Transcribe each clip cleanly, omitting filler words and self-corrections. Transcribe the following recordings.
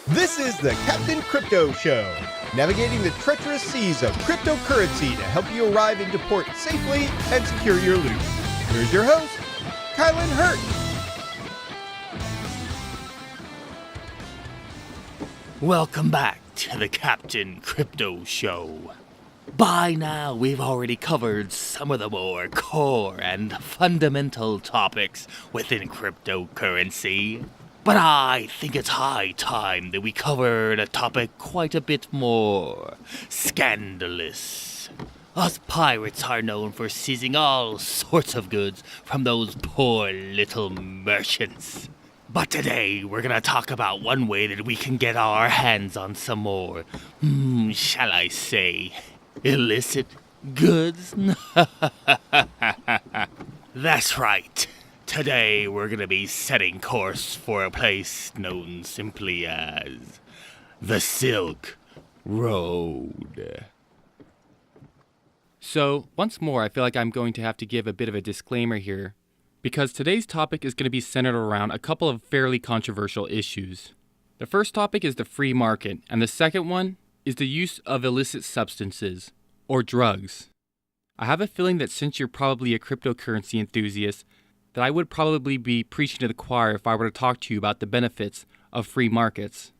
This is the Captain Crypto Show, navigating the treacherous seas of cryptocurrency to help you arrive into port safely and secure your loot. Here's your host, Kylan Hurt. Welcome back to the Captain Crypto Show. By now, we've already covered some of the more core and fundamental topics within cryptocurrency. But I think it's high time that we covered a topic quite a bit more scandalous. Us pirates are known for seizing all sorts of goods from those poor little merchants. But today, we're gonna talk about one way that we can get our hands on some more, shall I say, illicit goods? That's right. Today, we're gonna be setting course for a place known simply as the Silk Road. So, once more, I feel like I'm going to have to give a bit of a disclaimer here, because today's topic is going to be centered around a couple of fairly controversial issues. The first topic is the free market, and the second one is the use of illicit substances, or drugs. I have a feeling that since you're probably a cryptocurrency enthusiast, that I would probably be preaching to the choir if I were to talk to you about the benefits of free markets.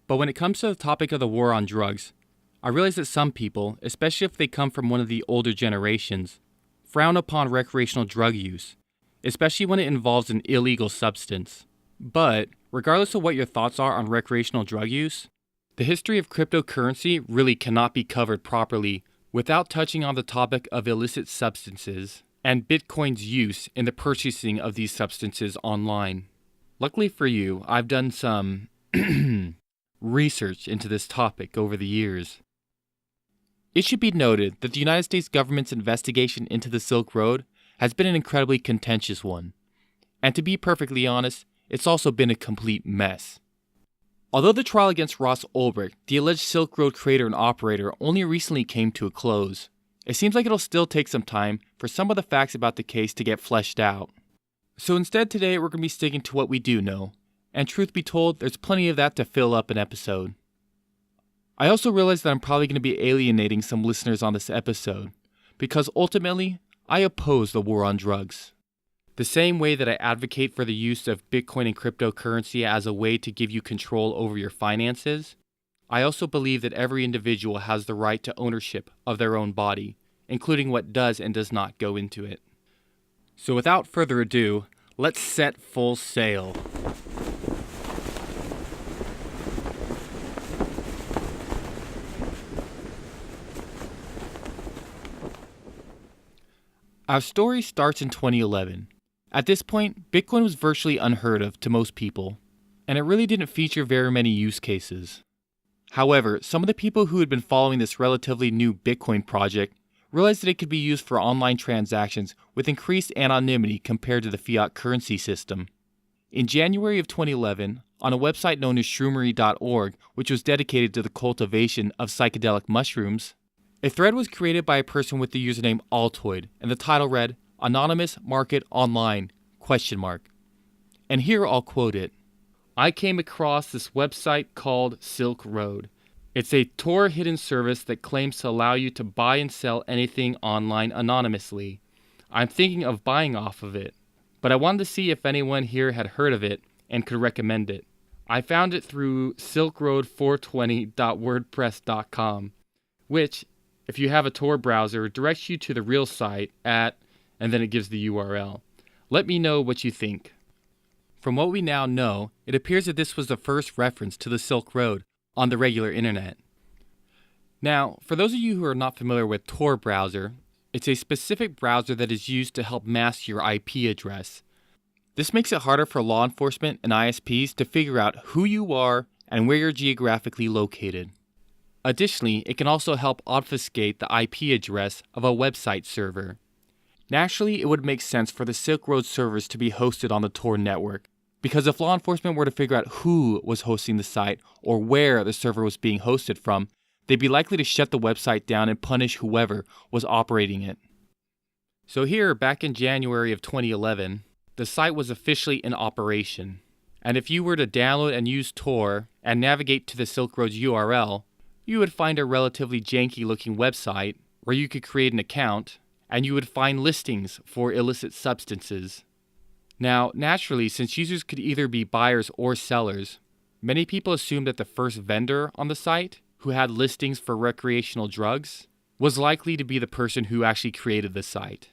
But when it comes to the topic of the war on drugs, I realize that some people, especially if they come from one of the older generations, frown upon recreational drug use, especially when it involves an illegal substance. But, regardless of what your thoughts are on recreational drug use, the history of cryptocurrency really cannot be covered properly without touching on the topic of illicit substances and Bitcoin's use in the purchasing of these substances online. Luckily for you, I've done some research into this topic over the years. It should be noted that the United States government's investigation into the Silk Road has been an incredibly contentious one. And to be perfectly honest, it's also been a complete mess. Although the trial against Ross Ulbricht, the alleged Silk Road creator and operator, only recently came to a close, it seems like it'll still take some time for some of the facts about the case to get fleshed out. So instead today we're going to be sticking to what we do know, and truth be told, there's plenty of that to fill up an episode. I also realize that I'm probably going to be alienating some listeners on this episode, because ultimately, I oppose the war on drugs. The same way that I advocate for the use of Bitcoin and cryptocurrency as a way to give you control over your finances, I also believe that every individual has the right to ownership of their own body, including what does and does not go into it. So without further ado, let's set full sail. Our story starts in 2011. At this point, Bitcoin was virtually unheard of to most people, and it really didn't feature very many use cases. However, some of the people who had been following this relatively new Bitcoin project realized that it could be used for online transactions with increased anonymity compared to the fiat currency system. In January of 2011, on a website known as shroomery.org, which was dedicated to the cultivation of psychedelic mushrooms, a thread was created by a person with the username Altoid, and the title read, Anonymous Market Online, ? And here I'll quote it. I came across this website called Silk Road. It's a Tor hidden service that claims to allow you to buy and sell anything online anonymously. I'm thinking of buying off of it, but I wanted to see if anyone here had heard of it and could recommend it. I found it through silkroad420.wordpress.com, which, if you have a Tor browser, directs you to the real site at, and then it gives the URL. Let me know what you think. From what we now know, it appears that this was the first reference to the Silk Road on the regular internet. Now, for those of you who are not familiar with Tor browser, it's a specific browser that is used to help mask your IP address. This makes it harder for law enforcement and ISPs to figure out who you are and where you're geographically located. Additionally, it can also help obfuscate the IP address of a website server. Naturally, it would make sense for the Silk Road servers to be hosted on the Tor network, because if law enforcement were to figure out who was hosting the site or where the server was being hosted from, they'd be likely to shut the website down and punish whoever was operating it. So here, back in January of 2011, the site was officially in operation. And if you were to download and use Tor and navigate to the Silk Road's URL, you would find a relatively janky looking website where you could create an account and you would find listings for illicit substances. Now, naturally, since users could either be buyers or sellers, many people assumed that the first vendor on the site who had listings for recreational drugs was likely to be the person who actually created the site.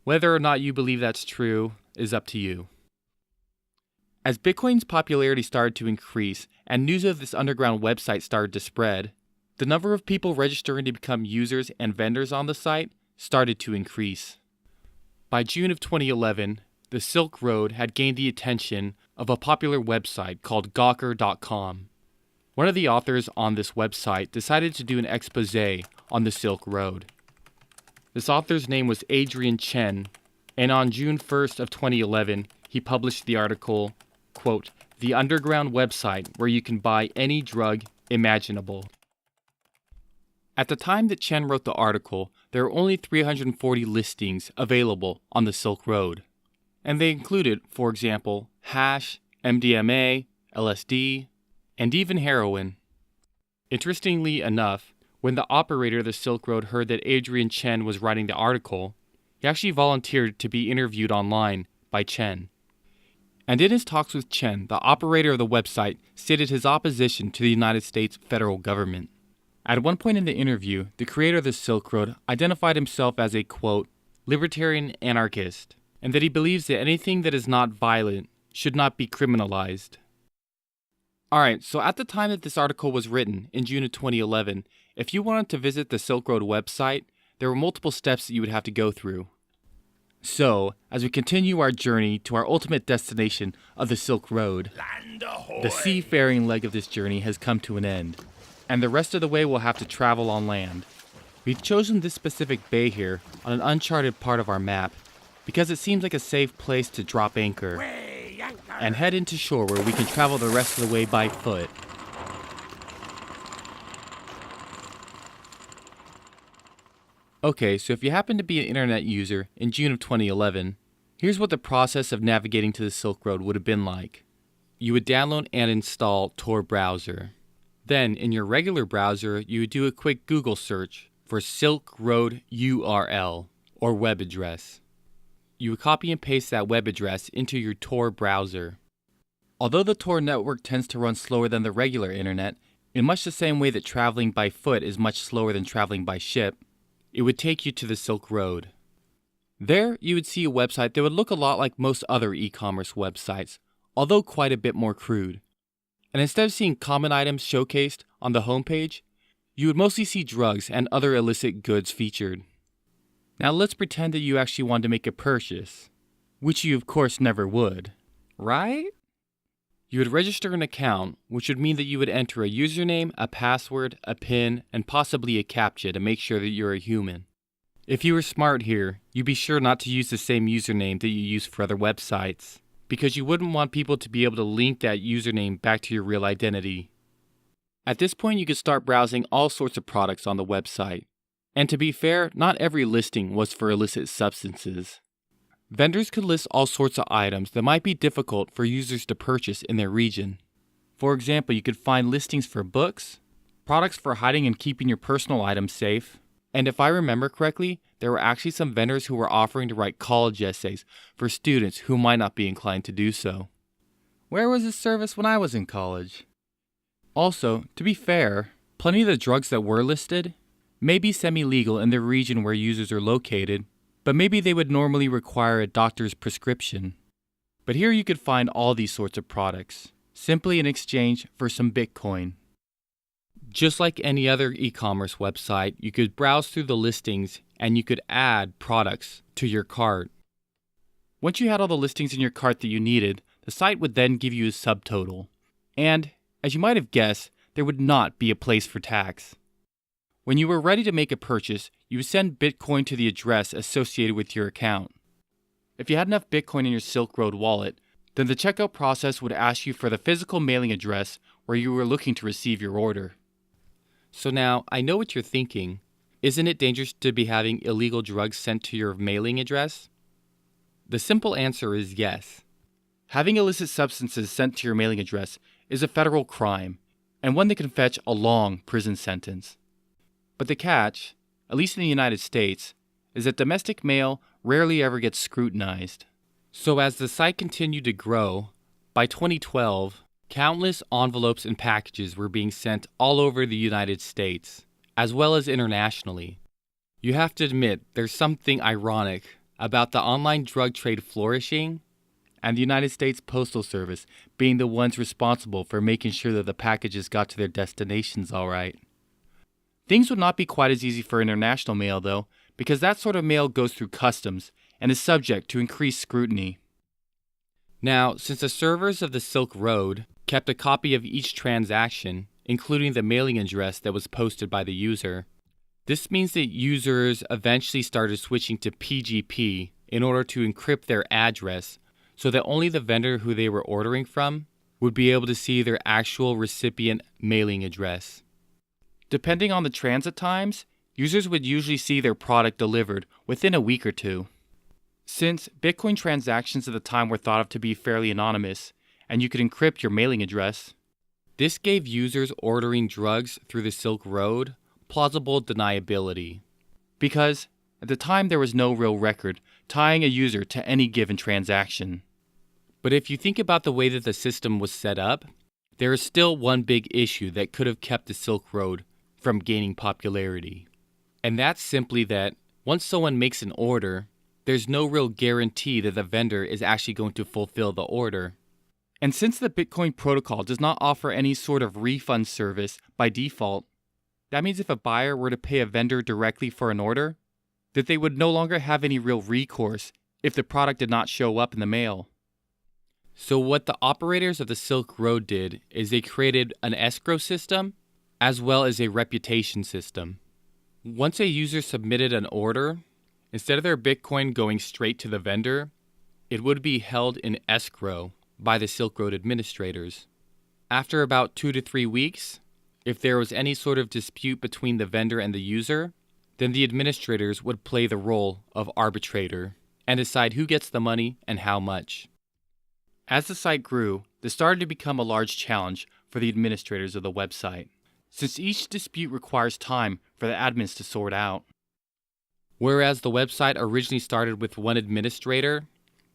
Whether or not you believe that's true is up to you. As Bitcoin's popularity started to increase and news of this underground website started to spread, the number of people registering to become users and vendors on the site started to increase. By June of 2011, the Silk Road had gained the attention of a popular website called Gawker.com. One of the authors on this website decided to do an expose on the Silk Road. This author's name was Adrian Chen, and on June 1st of 2011, he published the article, quote, "The Underground Website Where You Can Buy Any Drug Imaginable." At the time that Chen wrote the article, there were only 340 listings available on the Silk Road. And they included, for example, hash, MDMA, LSD, and even heroin. Interestingly enough, when the operator of the Silk Road heard that Adrian Chen was writing the article, he actually volunteered to be interviewed online by Chen. And in his talks with Chen, the operator of the website stated his opposition to the United States federal government. At one point in the interview, the creator of the Silk Road identified himself as a, quote, libertarian anarchist, and that he believes that anything that is not violent should not be criminalized. Alright, so at the time that this article was written, in June of 2011, if you wanted to visit the Silk Road website, there were multiple steps that you would have to go through. So, as we continue our journey to our ultimate destination of the Silk Road, the seafaring leg of this journey has come to an end, and the rest of the way we'll have to travel on land. We've chosen this specific bay here on an uncharted part of our map because it seems like a safe place to drop anchor and head into shore where we can travel the rest of the way by foot. Okay, so if you happen to be an internet user in June of 2011, here's what the process of navigating to the Silk Road would have been like. You would download and install Tor browser. Then, in your regular browser, you would do a quick Google search for Silk Road URL, or web address. You would copy and paste that web address into your Tor browser. Although the Tor network tends to run slower than the regular internet, in much the same way that traveling by foot is much slower than traveling by ship, it would take you to the Silk Road. There, you would see a website that would look a lot like most other e-commerce websites, although quite a bit more crude. And instead of seeing common items showcased on the homepage, you would mostly see drugs and other illicit goods featured. Now let's pretend that you actually wanted to make a purchase, which you of course never would, right? You would register an account, which would mean that you would enter a username, a password, a PIN, and possibly a CAPTCHA to make sure that you're a human. If you were smart here, you'd be sure not to use the same username that you use for other websites, because you wouldn't want people to be able to link that username back to your real identity. At this point, you could start browsing all sorts of products on the website. And to be fair, not every listing was for illicit substances. Vendors could list all sorts of items that might be difficult for users to purchase in their region. For example, you could find listings for books, products for hiding and keeping your personal items safe, and if I remember correctly, there were actually some vendors who were offering to write college essays for students who might not be inclined to do so. Where was this service when I was in college? Also, to be fair, plenty of the drugs that were listed may be semi-legal in the region where users are located, but maybe they would normally require a doctor's prescription. But here you could find all these sorts of products, simply in exchange for some Bitcoin. Just like any other e-commerce website, you could browse through the listings and you could add products to your cart. Once you had all the listings in your cart that you needed, the site would then give you a subtotal. And, as you might have guessed, there would not be a place for tax. When you were ready to make a purchase, you would send Bitcoin to the address associated with your account. If you had enough Bitcoin in your Silk Road wallet, then the checkout process would ask you for the physical mailing address where you were looking to receive your order. So now, I know what you're thinking. Isn't it dangerous to be having illegal drugs sent to your mailing address? The simple answer is yes. Having illicit substances sent to your mailing address is a federal crime, and one that can fetch a long prison sentence. But the catch, at least in the United States, is that domestic mail rarely ever gets scrutinized. So as the site continued to grow, by 2012, countless envelopes and packages were being sent all over the United States, as well as internationally. You have to admit, there's something ironic about the online drug trade flourishing and the United States Postal Service being the ones responsible for making sure that the packages got to their destinations all right. Things would not be quite as easy for international mail, though, because that sort of mail goes through customs and is subject to increased scrutiny. Now, since the servers of the Silk Road kept a copy of each transaction, including the mailing address that was posted by the user, this means that users eventually started switching to PGP in order to encrypt their address so that only the vendor who they were ordering from would be able to see their actual recipient mailing address. Depending on the transit times, users would usually see their product delivered within a week or two. Since Bitcoin transactions at the time were thought of to be fairly anonymous, and you could encrypt your mailing address, this gave users ordering drugs through the Silk Road plausible deniability. Because at the time there was no real record tying a user to any given transaction. But if you think about the way that the system was set up, there is still one big issue that could have kept the Silk Road from gaining popularity. And that's simply that once someone makes an order, there's no real guarantee that the vendor is actually going to fulfill the order. And since the Bitcoin protocol does not offer any sort of refund service by default, that means if a buyer were to pay a vendor directly for an order, that they would no longer have any real recourse if the product did not show up in the mail. So what the operators of the Silk Road did is they created an escrow system as well as a reputation system. Once a user submitted an order, instead of their Bitcoin going straight to the vendor, it would be held in escrow by the Silk Road administrators. After about 2 to 3 weeks, if there was any sort of dispute between the vendor and the user, then the administrators would play the role of arbitrator and decide who gets the money and how much. As the site grew, this started to become a large challenge for the administrators of the website, since each dispute requires time for the admins to sort out. Whereas the website originally started with one administrator,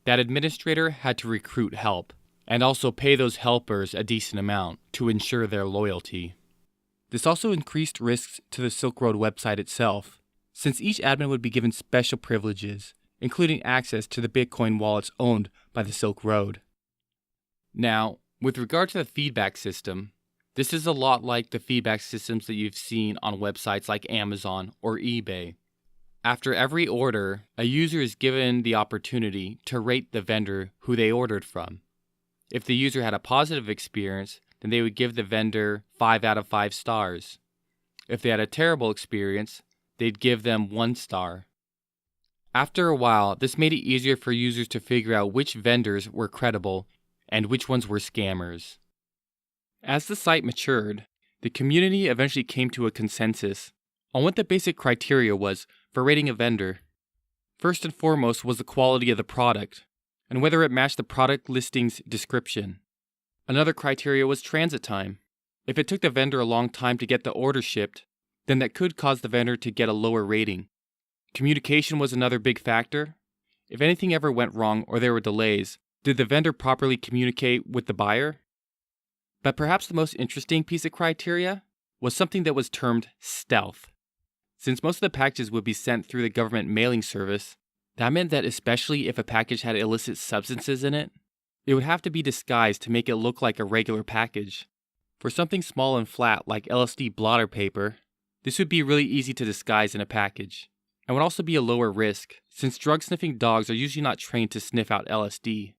that administrator had to recruit help, and also pay those helpers a decent amount to ensure their loyalty. This also increased risks to the Silk Road website itself, since each admin would be given special privileges, including access to the Bitcoin wallets owned by the Silk Road. Now, with regard to the feedback system, this is a lot like the feedback systems that you've seen on websites like Amazon or eBay. After every order, a user is given the opportunity to rate the vendor who they ordered from. If the user had a positive experience, then they would give the vendor 5 out of 5 stars. If they had a terrible experience, they'd give them 1 star. After a while, this made it easier for users to figure out which vendors were credible and which ones were scammers. As the site matured, the community eventually came to a consensus on what the basic criteria was for rating a vendor. First and foremost was the quality of the product, and whether it matched the product listing's description. Another criteria was transit time. If it took the vendor a long time to get the order shipped, then that could cause the vendor to get a lower rating. Communication was another big factor. If anything ever went wrong or there were delays, did the vendor properly communicate with the buyer? But perhaps the most interesting piece of criteria was something that was termed stealth. Since most of the packages would be sent through the government mailing service, that meant that especially if a package had illicit substances in it, it would have to be disguised to make it look like a regular package. For something small and flat like LSD blotter paper, this would be really easy to disguise in a package, and would also be a lower risk, since drug-sniffing dogs are usually not trained to sniff out LSD.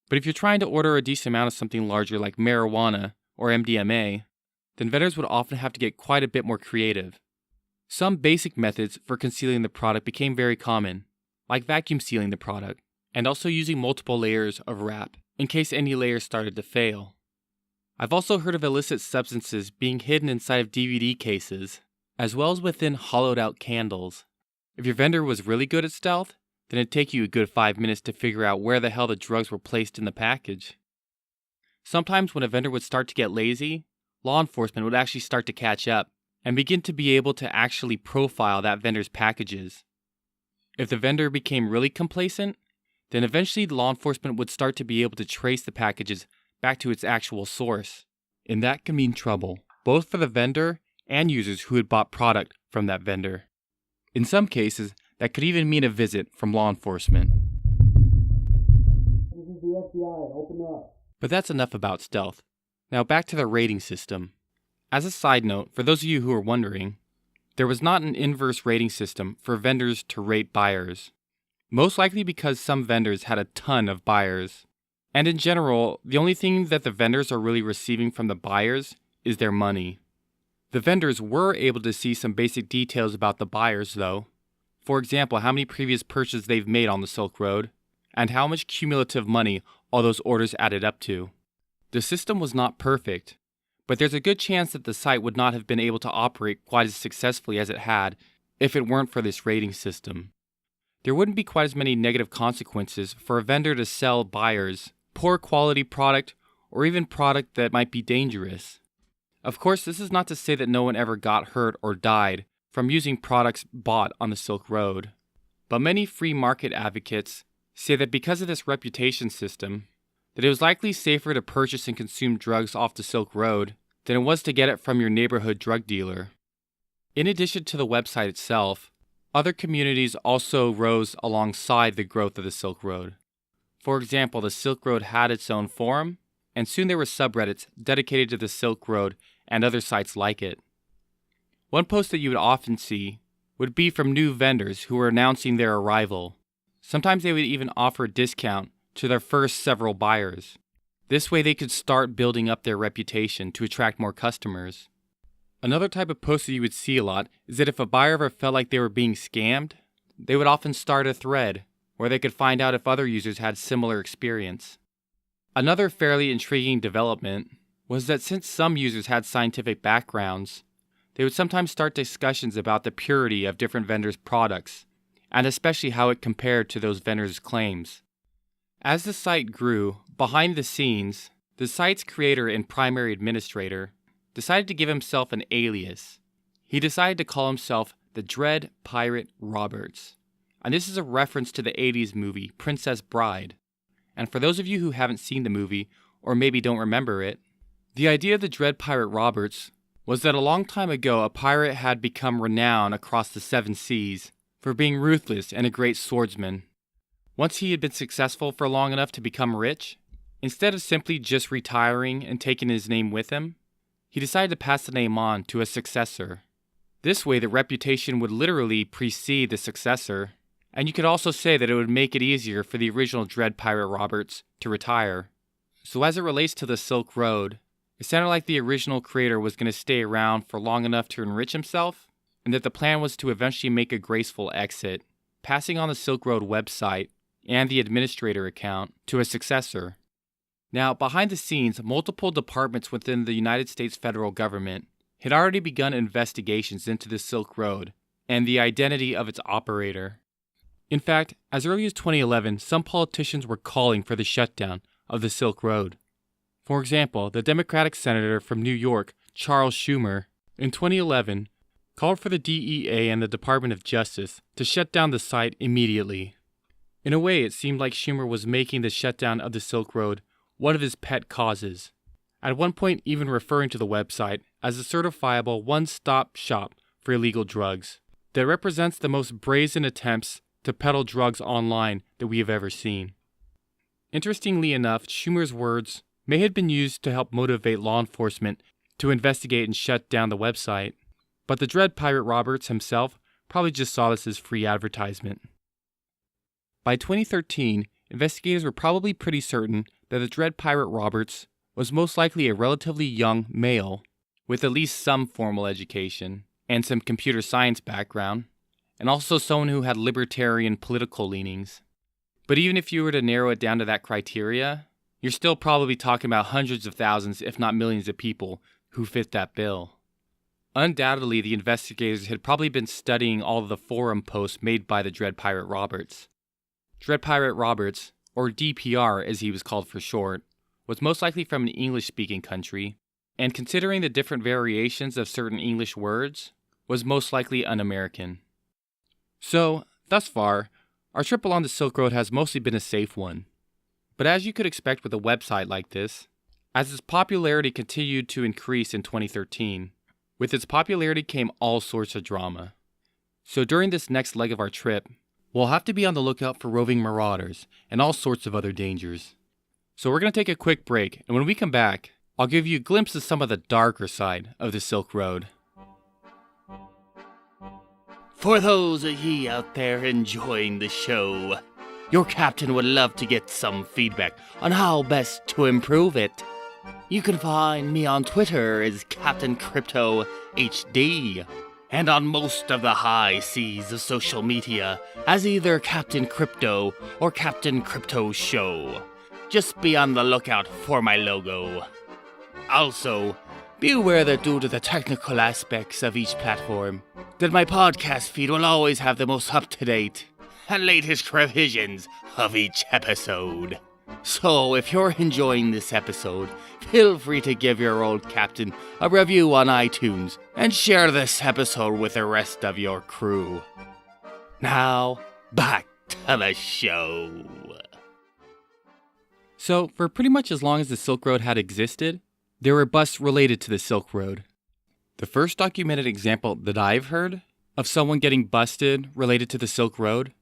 But if you're trying to order a decent amount of something larger like marijuana or MDMA, then vendors would often have to get quite a bit more creative. Some basic methods for concealing the product became very common, like vacuum sealing the product, and also using multiple layers of wrap in case any layers started to fail. I've also heard of illicit substances being hidden inside of DVD cases, as well as within hollowed out candles. If your vendor was really good at stealth, then it'd take you a good 5 minutes to figure out where the hell the drugs were placed in the package. Sometimes when a vendor would start to get lazy, law enforcement would actually start to catch up and begin to be able to actually profile that vendor's packages. If the vendor became really complacent, then eventually law enforcement would start to be able to trace the packages back to its actual source. And that can mean trouble, both for the vendor and users who had bought product from that vendor. In some cases, that could even mean a visit from law enforcement. This is the FBI, open up. But that's enough about stealth. Now back to the rating system. As a side note, for those of you who are wondering, there was not an inverse rating system for vendors to rate buyers. Most likely because some vendors had a ton of buyers. And in general, the only thing that the vendors are really receiving from the buyers is their money. The vendors were able to see some basic details about the buyers though. For example, how many previous purchases they've made on the Silk Road, and how much cumulative money all those orders added up to. The system was not perfect, but there's a good chance that the site would not have been able to operate quite as successfully as it had if it weren't for this rating system. There wouldn't be quite as many negative consequences for a vendor to sell buyers poor quality product or even product that might be dangerous. Of course, this is not to say that no one ever got hurt or died from using products bought on the Silk Road, but many free market advocates say that because of this reputation system, that it was likely safer to purchase and consume drugs off the Silk Road than it was to get it from your neighborhood drug dealer. In addition to the website itself, other communities also rose alongside the growth of the Silk Road. For example, the Silk Road had its own forum, and soon there were subreddits dedicated to the Silk Road and other sites like it. One post that you would often see would be from new vendors who were announcing their arrival. Sometimes they would even offer a discount to their first several buyers. This way they could start building up their reputation to attract more customers. Another type of post that you would see a lot is that if a buyer ever felt like they were being scammed, they would often start a thread where they could find out if other users had similar experience. Another fairly intriguing development was that since some users had scientific backgrounds, they would sometimes start discussions about the purity of different vendors' products, and especially how it compared to those vendors' claims. As the site grew, behind the scenes, the site's creator and primary administrator decided to give himself an alias. He decided to call himself the Dread Pirate Roberts. And this is a reference to the 80s movie Princess Bride. And for those of you who haven't seen the movie, or maybe don't remember it, the idea of the Dread Pirate Roberts was that a long time ago a pirate had become renowned across the 7 seas for being ruthless and a great swordsman. Once he had been successful for long enough to become rich, instead of simply just retiring and taking his name with him, he decided to pass the name on to a successor. This way the reputation would literally precede the successor, and you could also say that it would make it easier for the original Dread Pirate Roberts to retire. So as it relates to the Silk Road, it sounded like the original creator was going to stay around for long enough to enrich himself, and that the plan was to eventually make a graceful exit, passing on the Silk Road website and the administrator account to a successor. Now, behind the scenes, multiple departments within the United States federal government had already begun investigations into the Silk Road and the identity of its operator. In fact, as early as 2011, some politicians were calling for the shutdown of the Silk Road. For example, the Democratic senator from New York, Charles Schumer, in 2011, called for the DEA and the Department of Justice to shut down the site immediately. In a way, it seemed like Schumer was making the shutdown of the Silk Road one of his pet causes, at one point even referring to the website as a certifiable one-stop shop for illegal drugs that represents the most brazen attempts to peddle drugs online that we have ever seen. Interestingly enough, Schumer's words may have been used to help motivate law enforcement to investigate and shut down the website, but the Dread Pirate Roberts himself probably just saw this as free advertisement. By 2013, investigators were probably pretty certain that the Dread Pirate Roberts was most likely a relatively young male with at least some formal education and some computer science background, and also someone who had libertarian political leanings. But even if you were to narrow it down to that criteria, you're still probably talking about hundreds of thousands, if not millions of people who fit that bill. Undoubtedly, the investigators had probably been studying all of the forum posts made by the Dread Pirate Roberts. Dread Pirate Roberts, or DPR as he was called for short, was most likely from an English-speaking country, and considering the different variations of certain English words, was most likely un-American. So, thus far, our trip along the Silk Road has mostly been a safe one. But as you could expect with a website like this, as its popularity continued to increase in 2013, with its popularity came all sorts of drama. So during this next leg of our trip, we'll have to be on the lookout for roving marauders and all sorts of other dangers. So we're going to take a quick break, and when we come back, I'll give you a glimpse of some of the darker side of the Silk Road. For those of ye out there enjoying the show, your captain would love to get some feedback on how best to improve it. You can find me on Twitter as Captain Crypto HD, and on most of the high seas of social media as either Captain Crypto or Captain Crypto Show. Just be on the lookout for my logo. Also, be aware that due to the technical aspects of each platform, that my podcast feed will always have the most up-to-date and latest revisions of each episode. So if you're enjoying this episode, feel free to give your old captain a review on iTunes and share this episode with the rest of your crew. Now, back to the show. So, for pretty much as long as the Silk Road had existed, there were busts related to the Silk Road. The first documented example that I've heard of someone getting busted related to the Silk Road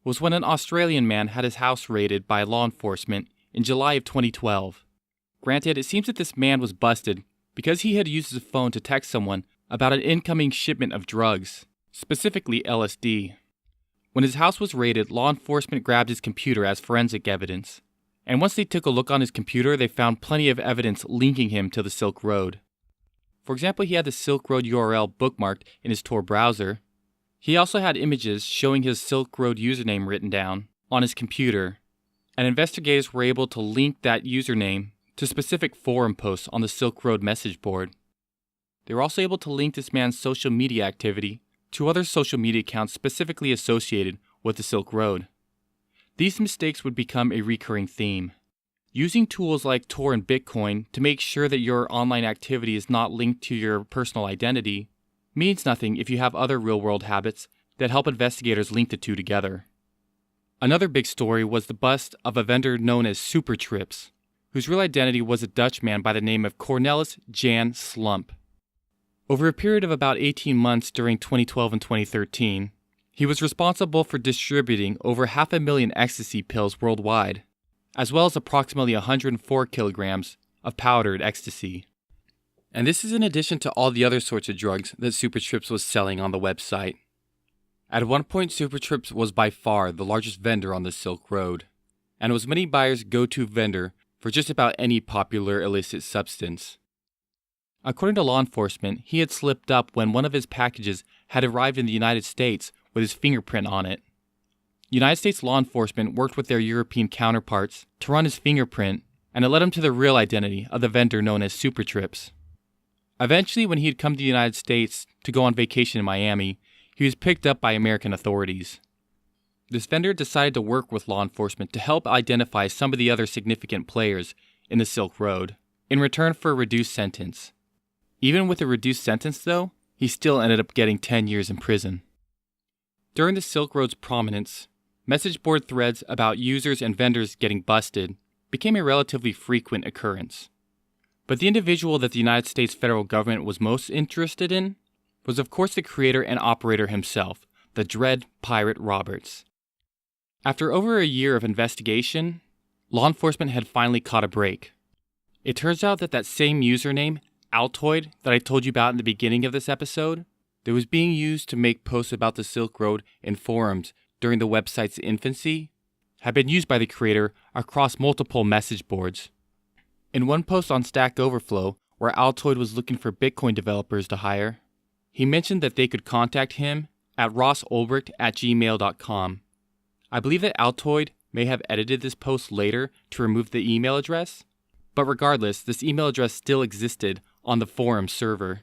was when an Australian man had his house raided by law enforcement in July of 2012. Granted, it seems that this man was busted because he had used his phone to text someone about an incoming shipment of drugs, specifically LSD. When his house was raided, law enforcement grabbed his computer as forensic evidence. And once they took a look on his computer, they found plenty of evidence linking him to the Silk Road. For example, he had the Silk Road URL bookmarked in his Tor browser. He also had images showing his Silk Road username written down on his computer, and investigators were able to link that username to specific forum posts on the Silk Road message board. They were also able to link this man's social media activity to other social media accounts specifically associated with the Silk Road. These mistakes would become a recurring theme. Using tools like Tor and Bitcoin to make sure that your online activity is not linked to your personal identity means nothing if you have other real-world habits that help investigators link the two together. Another big story was the bust of a vendor known as Supertrips, whose real identity was a Dutch man by the name of Cornelis Jan Slump. Over a period of about 18 months during 2012 and 2013, he was responsible for distributing over 500,000 ecstasy pills worldwide, as well as approximately 104 kilograms of powdered ecstasy. And this is in addition to all the other sorts of drugs that Supertrips was selling on the website. At one point, Supertrips was by far the largest vendor on the Silk Road, and was many buyers' go-to vendor for just about any popular illicit substance. According to law enforcement, he had slipped up when one of his packages had arrived in the United States with his fingerprint on it. United States law enforcement worked with their European counterparts to run his fingerprint, and it led him to the real identity of the vendor known as Supertrips. Eventually, when he had come to the United States to go on vacation in Miami, he was picked up by American authorities. This vendor decided to work with law enforcement to help identify some of the other significant players in the Silk Road, in return for a reduced sentence. Even with a reduced sentence, though, he still ended up getting 10 years in prison. During the Silk Road's prominence, message board threads about users and vendors getting busted became a relatively frequent occurrence. But the individual that the United States federal government was most interested in was of course the creator and operator himself, the Dread Pirate Roberts. After over a year of investigation, law enforcement had finally caught a break. It turns out that same username, Altoid, that I told you about in the beginning of this episode, that was being used to make posts about the Silk Road in forums during the website's infancy, had been used by the creator across multiple message boards. In one post on Stack Overflow, where Altoid was looking for Bitcoin developers to hire, he mentioned that they could contact him at rossulbricht@gmail.com. I believe that Altoid may have edited this post later to remove the email address, but regardless, this email address still existed on the forum server.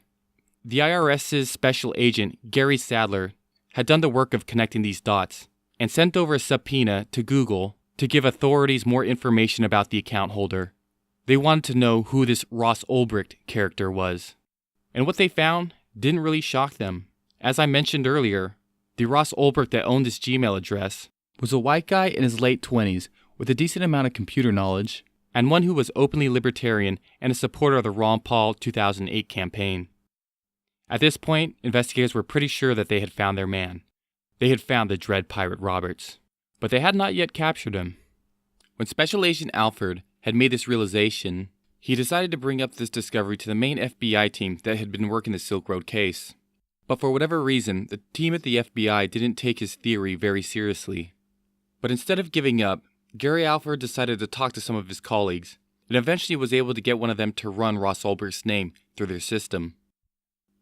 The IRS's special agent, Gary Sadler, had done the work of connecting these dots, and sent over a subpoena to Google to give authorities more information about the account holder. They wanted to know who this Ross Ulbricht character was. And what they found didn't really shock them. As I mentioned earlier, the Ross Ulbricht that owned this Gmail address was a white guy in his late 20s with a decent amount of computer knowledge, and one who was openly libertarian and a supporter of the Ron Paul 2008 campaign. At this point, investigators were pretty sure that they had found their man. They had found the Dread Pirate Roberts, but they had not yet captured him. When Special Agent Alford had made this realization, he decided to bring up this discovery to the main FBI team that had been working the Silk Road case. But for whatever reason, the team at the FBI didn't take his theory very seriously. But instead of giving up, Gary Alford decided to talk to some of his colleagues, and eventually was able to get one of them to run Ross Ulbricht's name through their system.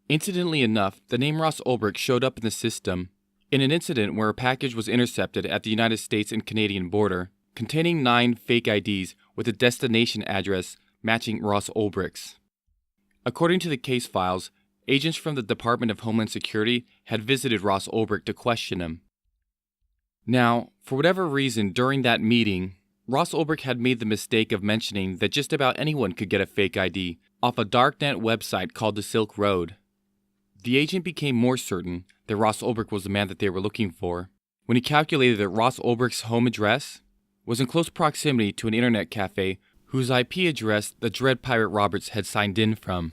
Incidentally enough, the name Ross Ulbricht showed up in the system in an incident where a package was intercepted at the United States and Canadian border, containing 9 fake IDs with a destination address matching Ross Ulbricht's. According to the case files, agents from the Department of Homeland Security had visited Ross Ulbricht to question him. Now, for whatever reason during that meeting, Ross Ulbricht had made the mistake of mentioning that just about anyone could get a fake ID off a darknet website called the Silk Road. The agent became more certain that Ross Ulbricht was the man that they were looking for when he calculated that Ross Ulbricht's home address was in close proximity to an internet cafe whose IP address the Dread Pirate Roberts had signed in from.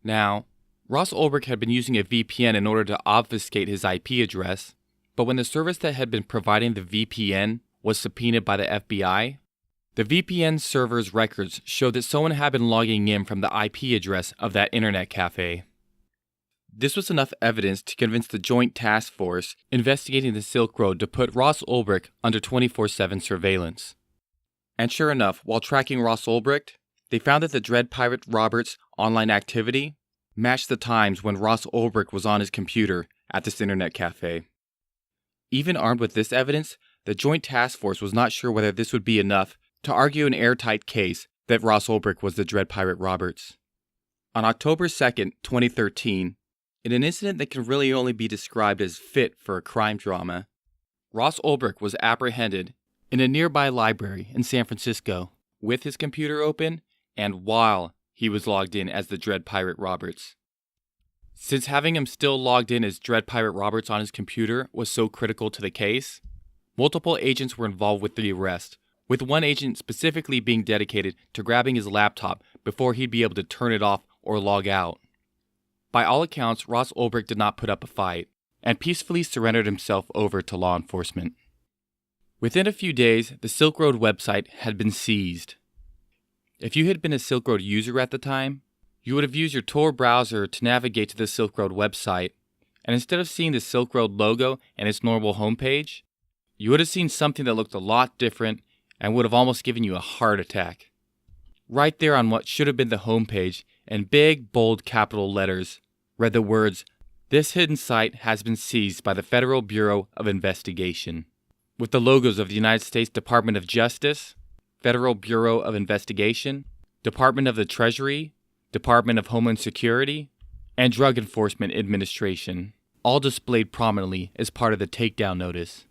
Now, Ross Ulbricht had been using a VPN in order to obfuscate his IP address, but when the service that had been providing the VPN was subpoenaed by the FBI, the VPN server's records showed that someone had been logging in from the IP address of that internet cafe. This was enough evidence to convince the Joint Task Force investigating the Silk Road to put Ross Ulbricht under 24/7 surveillance. And sure enough, while tracking Ross Ulbricht, they found that the Dread Pirate Roberts' online activity matched the times when Ross Ulbricht was on his computer at this internet cafe. Even armed with this evidence, the Joint Task Force was not sure whether this would be enough to argue an airtight case that Ross Ulbricht was the Dread Pirate Roberts. On October 2nd, 2013, in an incident that can really only be described as fit for a crime drama, Ross Ulbricht was apprehended in a nearby library in San Francisco with his computer open and while he was logged in as the Dread Pirate Roberts. Since having him still logged in as Dread Pirate Roberts on his computer was so critical to the case, multiple agents were involved with the arrest, with one agent specifically being dedicated to grabbing his laptop before he'd be able to turn it off or log out. By all accounts, Ross Ulbricht did not put up a fight, and peacefully surrendered himself over to law enforcement. Within a few days, the Silk Road website had been seized. If you had been a Silk Road user at the time, you would have used your Tor browser to navigate to the Silk Road website, and instead of seeing the Silk Road logo and its normal homepage, you would have seen something that looked a lot different and would have almost given you a heart attack. Right there on what should have been the homepage, in big, bold capital letters, read the words, "This hidden site has been seized by the Federal Bureau of Investigation," with the logos of the United States Department of Justice, Federal Bureau of Investigation, Department of the Treasury, Department of Homeland Security, and Drug Enforcement Administration, all displayed prominently as part of the takedown notice.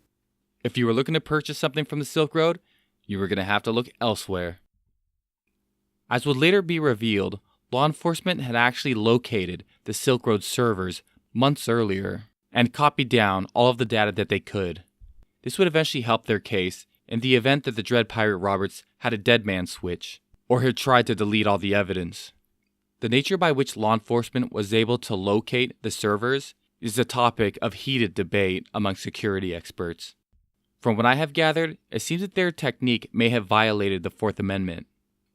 If you were looking to purchase something from the Silk Road, you were going to have to look elsewhere. As would later be revealed, law enforcement had actually located the Silk Road servers months earlier and copied down all of the data that they could. This would eventually help their case in the event that the Dread Pirate Roberts had a dead man switch or had tried to delete all the evidence. The nature by which law enforcement was able to locate the servers is a topic of heated debate among security experts. From what I have gathered, it seems that their technique may have violated the Fourth Amendment.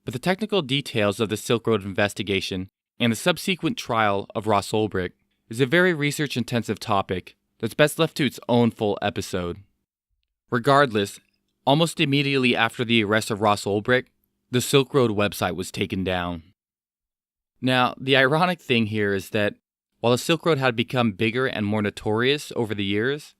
But the technical details of the Silk Road investigation and the subsequent trial of Ross Ulbricht is a very research-intensive topic that's best left to its own full episode. Regardless, almost immediately after the arrest of Ross Ulbricht, the Silk Road website was taken down. Now, the ironic thing here is that while the Silk Road had become bigger and more notorious over the years,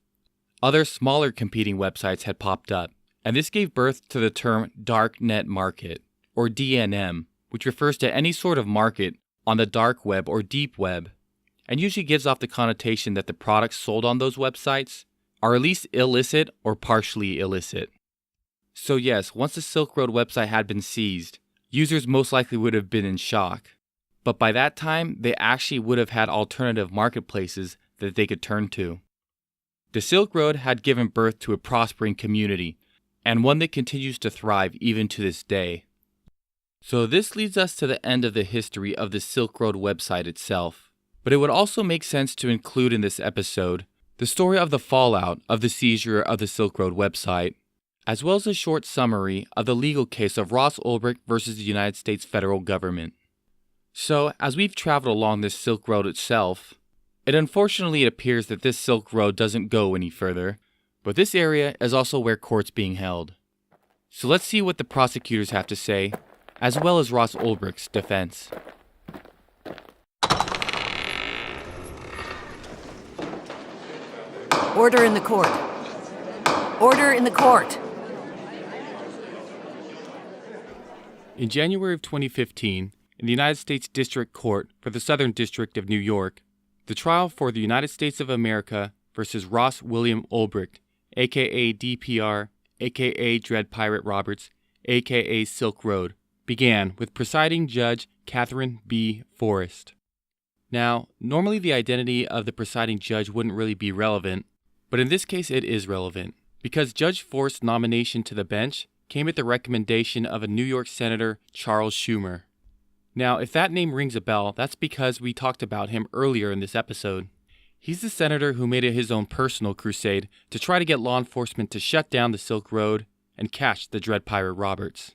other smaller competing websites had popped up, and this gave birth to the term Darknet Market, or DNM, which refers to any sort of market on the dark web or deep web, and usually gives off the connotation that the products sold on those websites are at least illicit or partially illicit. So yes, once the Silk Road website had been seized, users most likely would have been in shock. But by that time, they actually would have had alternative marketplaces that they could turn to. The Silk Road had given birth to a prospering community, and one that continues to thrive even to this day. So this leads us to the end of the history of the Silk Road website itself. But it would also make sense to include in this episode the story of the fallout of the seizure of the Silk Road website, as well as a short summary of the legal case of Ross Ulbricht versus the United States federal government. So, as we've traveled along this Silk Road itself, it unfortunately appears that this Silk Road doesn't go any further, but this area is also where court's being held. So let's see what the prosecutors have to say, as well as Ross Ulbricht's defense. Order in the court. Order in the court. In January of 2015, in the United States District Court for the Southern District of New York, the trial for the United States of America versus Ross William Ulbricht, aka DPR, aka Dread Pirate Roberts, aka Silk Road, began with presiding judge Catherine B. Forrest. Now, normally the identity of the presiding judge wouldn't really be relevant, but in this case it is relevant, because Judge Forrest's nomination to the bench came at the recommendation of a New York Senator, Charles Schumer. Now, if that name rings a bell, that's because we talked about him earlier in this episode. He's the senator who made it his own personal crusade to try to get law enforcement to shut down the Silk Road and catch the Dread Pirate Roberts.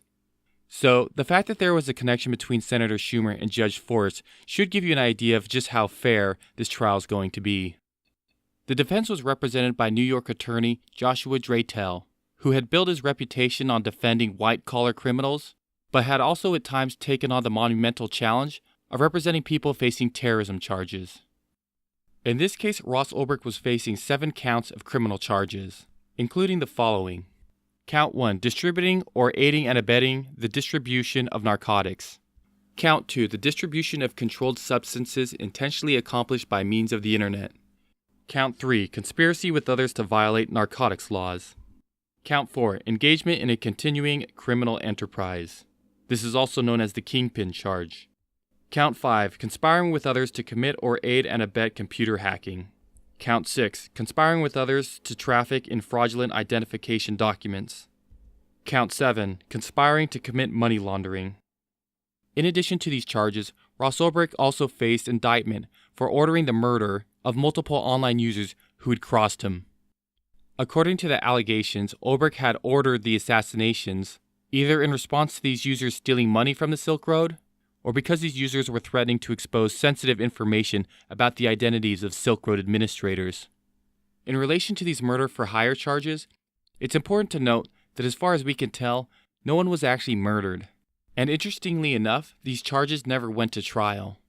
So, the fact that there was a connection between Senator Schumer and Judge Forrest should give you an idea of just how fair this trial is going to be. The defense was represented by New York attorney Joshua Dratel, who had built his reputation on defending white-collar criminals, but had also at times taken on the monumental challenge of representing people facing terrorism charges. In this case, Ross Ulbricht was facing 7 counts of criminal charges, including the following. Count 1, distributing or aiding and abetting the distribution of narcotics. Count 2, the distribution of controlled substances intentionally accomplished by means of the internet. Count 3, conspiracy with others to violate narcotics laws. Count 4, engagement in a continuing criminal enterprise. This is also known as the kingpin charge. Count 5, conspiring with others to commit or aid and abet computer hacking. Count 6, conspiring with others to traffic in fraudulent identification documents. Count 7, conspiring to commit money laundering. In addition to these charges, Ross Ulbricht also faced indictment for ordering the murder of multiple online users who had crossed him. According to the allegations, Ulbricht had ordered the assassinations either in response to these users stealing money from the Silk Road, or because these users were threatening to expose sensitive information about the identities of Silk Road administrators. In relation to these murder-for-hire charges, it's important to note that as far as we can tell, no one was actually murdered. And interestingly enough, these charges never went to trial.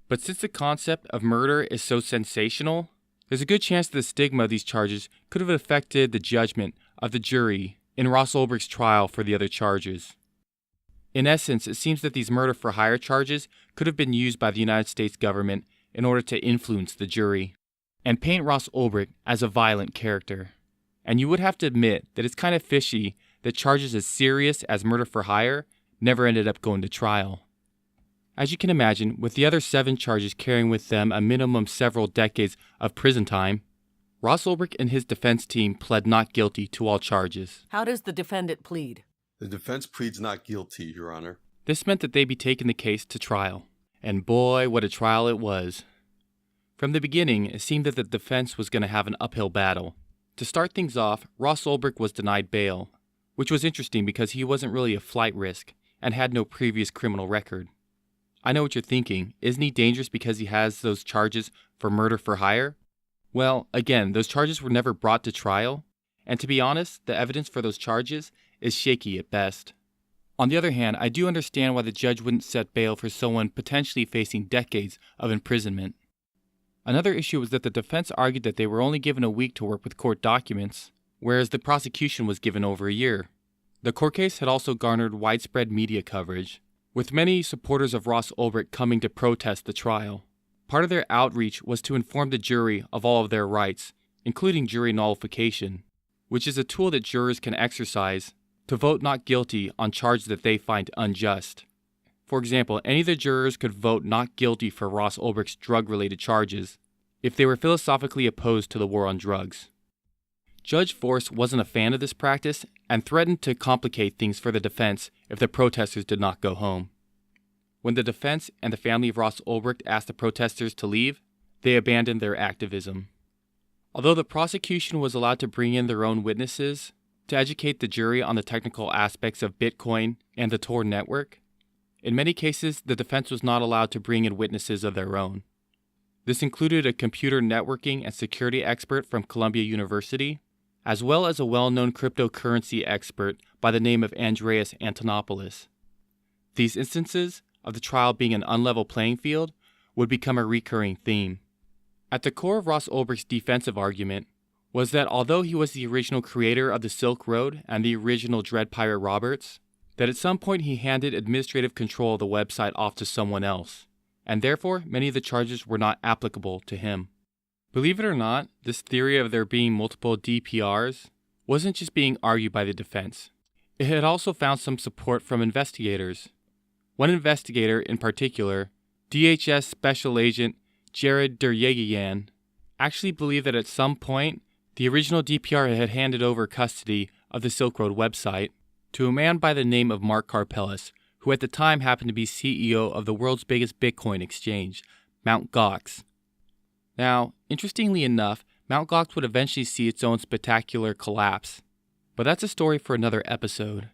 But since the concept of murder is so sensational, there's a good chance that the stigma of these charges could have affected the judgment of the jury in Ross Ulbricht's trial for the other charges. In essence, it seems that these murder-for-hire charges could have been used by the United States government in order to influence the jury and paint Ross Ulbricht as a violent character. And you would have to admit that it's kind of fishy that charges as serious as murder-for-hire never ended up going to trial. As you can imagine, with the other 7 charges carrying with them a minimum several decades of prison time, Ross Ulbricht and his defense team pled not guilty to all charges. How does the defendant plead? The defense pleads not guilty, Your Honor. This meant that they be taking the case to trial. And boy, what a trial it was. From the beginning, it seemed that the defense was going to have an uphill battle. To start things off, Ross Ulbricht was denied bail, which was interesting because he wasn't really a flight risk and had no previous criminal record. I know what you're thinking. Isn't he dangerous because he has those charges for murder for hire? Well, again, those charges were never brought to trial, and to be honest, the evidence for those charges is shaky at best. On the other hand, I do understand why the judge wouldn't set bail for someone potentially facing decades of imprisonment. Another issue was that the defense argued that they were only given a week to work with court documents, whereas the prosecution was given over a year. The court case had also garnered widespread media coverage, with many supporters of Ross Ulbricht coming to protest the trial. Part of their outreach was to inform the jury of all of their rights, including jury nullification, which is a tool that jurors can exercise to vote not guilty on charges that they find unjust. For example, any of the jurors could vote not guilty for Ross Ulbricht's drug-related charges if they were philosophically opposed to the war on drugs. Judge Forrest wasn't a fan of this practice and threatened to complicate things for the defense if the protesters did not go home. When the defense and the family of Ross Ulbricht asked the protesters to leave, they abandoned their activism. Although the prosecution was allowed to bring in their own witnesses to educate the jury on the technical aspects of Bitcoin and the Tor network, in many cases the defense was not allowed to bring in witnesses of their own. This included a computer networking and security expert from Columbia University, as well as a well-known cryptocurrency expert by the name of Andreas Antonopoulos. These instances of the trial being an unlevel playing field would become a recurring theme. At the core of Ross Ulbricht's defensive argument was that although he was the original creator of the Silk Road and the original Dread Pirate Roberts, that at some point he handed administrative control of the website off to someone else, and therefore many of the charges were not applicable to him. Believe it or not, this theory of there being multiple DPRs wasn't just being argued by the defense. It had also found some support from investigators. One investigator in particular, DHS Special Agent Jared Deryegian, actually believed that at some point the original DPR had handed over custody of the Silk Road website to a man by the name of Mark Karpellis, who at the time happened to be CEO of the world's biggest Bitcoin exchange, Mt. Gox. Now, interestingly enough, Mt. Gox would eventually see its own spectacular collapse, but that's a story for another episode.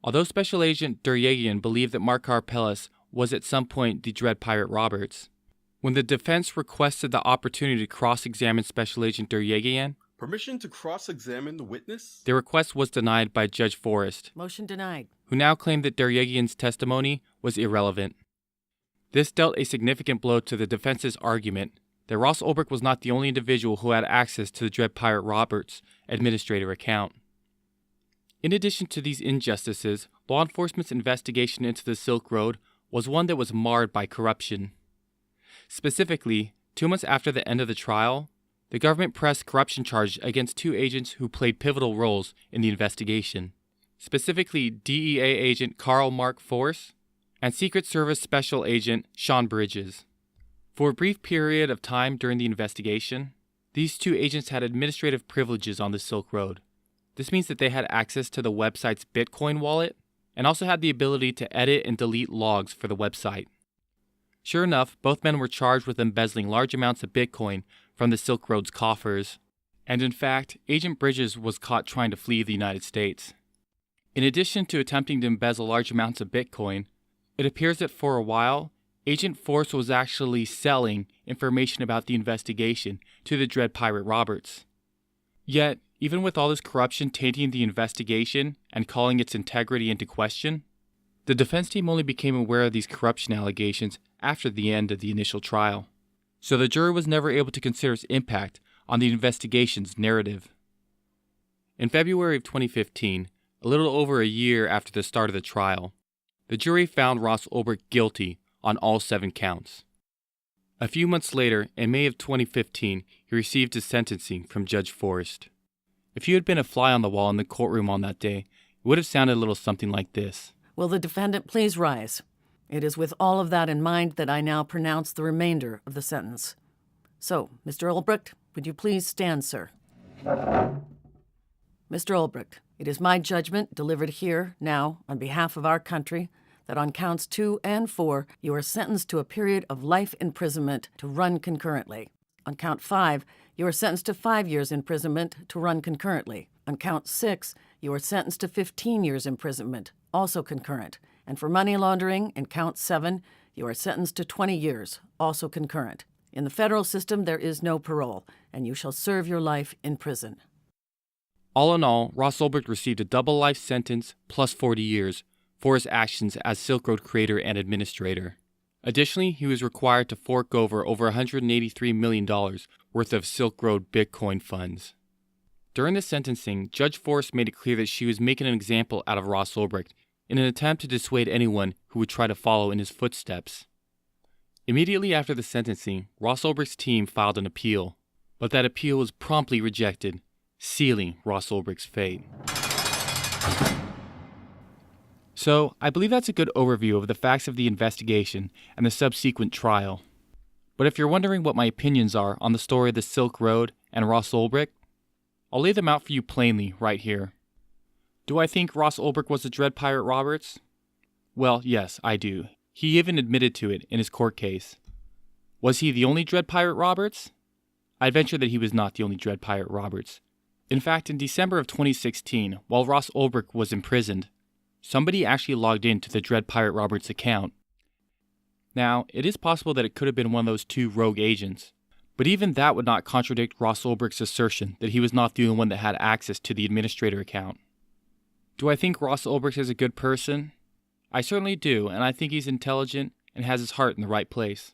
Although Special Agent Deryegian believed that Mark Karpellis was at some point the Dread Pirate Roberts, when the defense requested the opportunity to cross-examine Special Agent Deryegian, Permission to cross-examine the witness? the request was denied by Judge Forrest, Motion denied. who now claimed that Deryegian's testimony was irrelevant. This dealt a significant blow to the defense's argument that Ross Ulbricht was not the only individual who had access to the Dread Pirate Roberts administrator account. In addition to these injustices, law enforcement's investigation into the Silk Road was one that was marred by corruption. Specifically, 2 months after the end of the trial, the government pressed corruption charges against 2 agents who played pivotal roles in the investigation, specifically DEA agent Carl Mark Force and Secret Service Special Agent Sean Bridges. For a brief period of time during the investigation, these 2 agents had administrative privileges on the Silk Road. This means that they had access to the website's Bitcoin wallet and also had the ability to edit and delete logs for the website. Sure enough, both men were charged with embezzling large amounts of Bitcoin from the Silk Road's coffers, and in fact, Agent Bridges was caught trying to flee the United States. In addition to attempting to embezzle large amounts of Bitcoin, it appears that for a while, Agent Force was actually selling information about the investigation to the Dread Pirate Roberts. Yet, even with all this corruption tainting the investigation and calling its integrity into question, the defense team only became aware of these corruption allegations after the end of the initial trial, so the jury was never able to consider its impact on the investigation's narrative. In February of 2015, a little over a year after the start of the trial, the jury found Ross Ulbricht guilty on all 7 counts. A few months later, in May of 2015, he received his sentencing from Judge Forrest. If you had been a fly on the wall in the courtroom on that day, it would have sounded a little something like this. Will the defendant please rise? It is with all of that in mind that I now pronounce the remainder of the sentence. So, Mr. Ulbricht, would you please stand, sir? Mr. Ulbricht, it is my judgment, delivered here, now, on behalf of our country, that on counts 2 and 4, you are sentenced to a period of life imprisonment to run concurrently. On count 5, you are sentenced to 5 years imprisonment to run concurrently. On count 6, you are sentenced to 15 years imprisonment, also concurrent. And for money laundering, in count 7, you are sentenced to 20 years, also concurrent. In the federal system, there is no parole, and you shall serve your life in prison. All in all, Ross Ulbricht received a double life sentence plus 40 years for his actions as Silk Road creator and administrator. Additionally, he was required to fork over $183 million worth of Silk Road Bitcoin funds. During the sentencing, Judge Forrest made it clear that she was making an example out of Ross Ulbricht in an attempt to dissuade anyone who would try to follow in his footsteps. Immediately after the sentencing, Ross Ulbricht's team filed an appeal. But that appeal was promptly rejected, sealing Ross Ulbricht's fate. So, I believe that's a good overview of the facts of the investigation and the subsequent trial. But if you're wondering what my opinions are on the story of the Silk Road and Ross Ulbricht, I'll lay them out for you plainly right here. Do I think Ross Ulbricht was a Dread Pirate Roberts? Well, yes, I do. He even admitted to it in his court case. Was he the only Dread Pirate Roberts? I'd venture that he was not the only Dread Pirate Roberts. In fact, in December of 2016, while Ross Ulbricht was imprisoned, somebody actually logged into the Dread Pirate Roberts account. Now, it is possible that it could have been one of those two rogue agents, but even that would not contradict Ross Ulbricht's assertion that he was not the only one that had access to the administrator account. Do I think Ross Ulbricht is a good person? I certainly do, and I think he's intelligent and has his heart in the right place.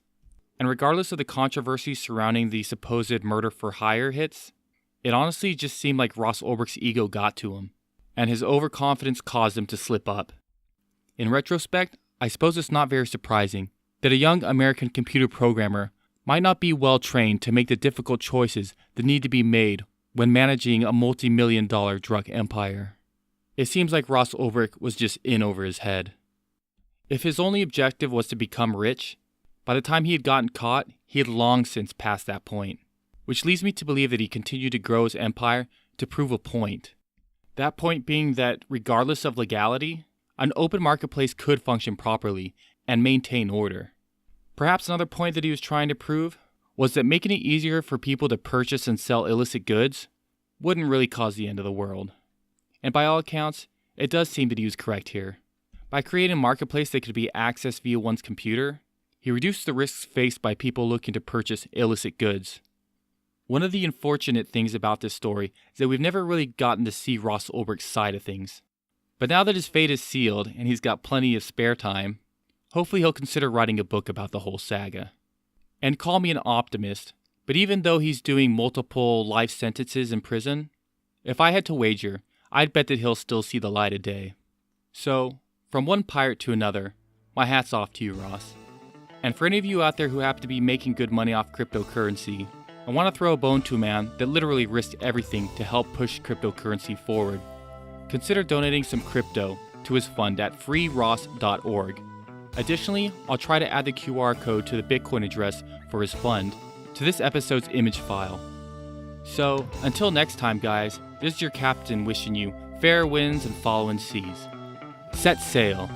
And regardless of the controversy surrounding the supposed murder for hire hits, it honestly just seemed like Ross Ulbricht's ego got to him, and his overconfidence caused him to slip up. In retrospect, I suppose it's not very surprising that a young American computer programmer might not be well trained to make the difficult choices that need to be made when managing a multi-million-dollar drug empire. It seems like Ross Ulbricht was just in over his head. If his only objective was to become rich, by the time he had gotten caught, he had long since passed that point, which leads me to believe that he continued to grow his empire to prove a point. That point being that, regardless of legality, an open marketplace could function properly and maintain order. Perhaps another point that he was trying to prove was that making it easier for people to purchase and sell illicit goods wouldn't really cause the end of the world. And by all accounts, it does seem that he was correct here. By creating a marketplace that could be accessed via one's computer, he reduced the risks faced by people looking to purchase illicit goods. One of the unfortunate things about this story is that we've never really gotten to see Ross Ulbricht's side of things. But now that his fate is sealed and he's got plenty of spare time, hopefully he'll consider writing a book about the whole saga. And call me an optimist, but even though he's doing multiple life sentences in prison, if I had to wager, I'd bet that he'll still see the light of day. So, from one pirate to another, my hat's off to you, Ross. And for any of you out there who happen to be making good money off cryptocurrency, I want to throw a bone to a man that literally risked everything to help push cryptocurrency forward. Consider donating some crypto to his fund at freeross.org. Additionally, I'll try to add the QR code to the Bitcoin address for his fund to this episode's image file. So, until next time, guys, this is your captain wishing you fair winds and following seas. Set sail.